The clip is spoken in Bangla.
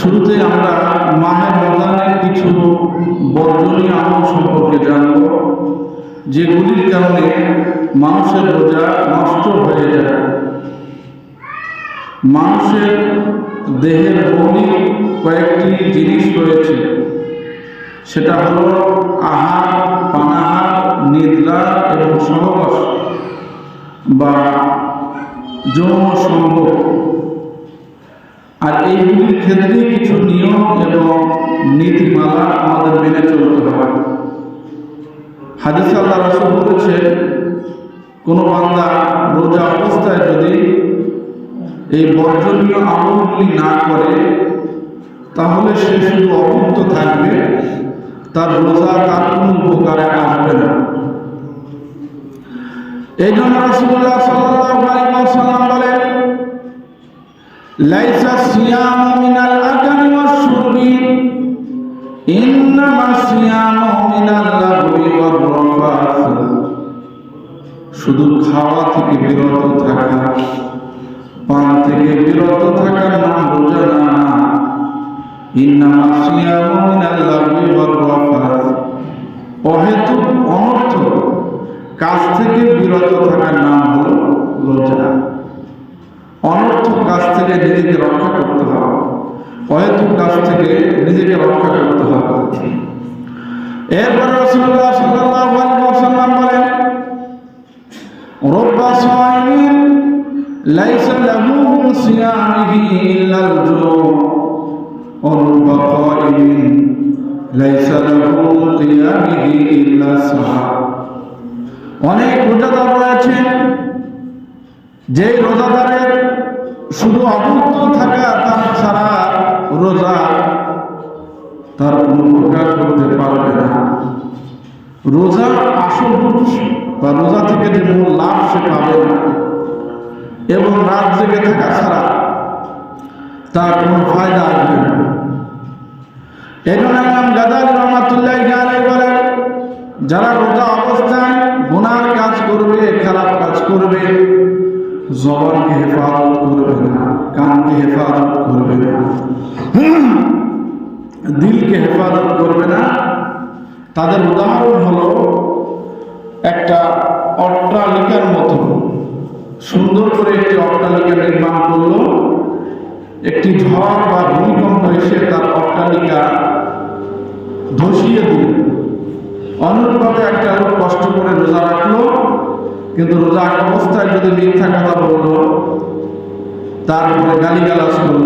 শুরুতে আমরা মাহে রমজানের কিছু বর্জনীয় আমল সম্পর্কে জানব, যেগুলির কারণে মানুষের রোজা নষ্ট হয়ে যায়। মানুষের দেহের মৌলিক কয়েকটি জিনিস রয়েছে, সেটা হলো আহার, পানাহার, নিদ্রা এবং সহবাস বা যৌন সম্ভোগ। আর এইগুলির ক্ষেত্রে কিছু নিয়ম এবং নীতিমালা আমাদের মেনে চলতে হয়। হাদিসে আল্লাহ রাসূল বলেছেন, কোনো বান্দা রোজা অবস্থায় যদি এই বর্জনীয় আমলগুলি না করে তাহলে সে শুধু অভুক্ত থাকবে, তার রোজা তার কোনো উপকারে আসবে না। এই জন্য রাসূলুল্লাহ সাল্লাল্লাহু আলাইহি ওয়াসাল্লাম বলেন, লাইসা সিয়ামু মিনাল আকালি ওয়াশ-শুরবি ইন্নামা সিয়ামু মিনাল লাগবি ওয়ার রাফাস। শুধু খাওয়া থেকে বিরত থাকা, পান থেকে বিরত থাকার নাম রোজা না। ইন্নামা সিয়ামু মিনাল লাগবি ওয়ার রাফাস, অহেতুক অনর্থক কাজ থেকে বিরত থাকার নাম হলো রোজা। অনর্থক কাজ থেকে নিজেকে রক্ষা করতে হবে, অহেতুক কাজ থেকে নিজেকে রক্ষা করতে হবে। এরপর রাসূলুল্লাহ সাল্লাল্লাহু আলাইহি ওয়াসাল্লাম বলেন, রব্বা সাইমিন লাইসা লাহু মিন সিয়ামিহি ইল্লাল জু' ওয়া রব্বা কাইমিন লাইসা লাহু মিন কিয়ামিহি ইল্লাস সাহা। অনেক রোজাদার রয়েছে, যে রোজাদারের শুধু অভুক্ত থাকা তার ছাড়া রোজা তার কোনো উপকার করতে পারবে না। রোজার আসল বা রোজা থেকে যে মূল লাভ সে পাবে না, এবং রাত জেগে থাকা ছাড়া তার কোনো ফায়দা আসবে না। এই জন্য ইমাম গাযালী রাহমাতুল্লাহি আলাইহি বলেন, যারা রোজা অবস্থায় গুনার কাজ করবে, খারাপ কাজ করবে, জবানকে হেফাজত করবে না, কানকে হেফাজত করবে না, দিলকে হেফাজত করবে না, তাদের উদাহরণ হলো একটা অট্টালিকার মতো। সুন্দর করে একটি অট্টালিকা নির্মাণ করলো, একটি ঝড় বা ভূমিকম্প এসে তার অট্টালিকা ধসিয়ে দিল। অনুরূপভাবে একটা লোক কষ্ট করে রোজা রাখলো, কিন্তু রোজা অবস্থায় যদি মিথ্যা কথা বললো, তারপরে গালিগালাজ করলো,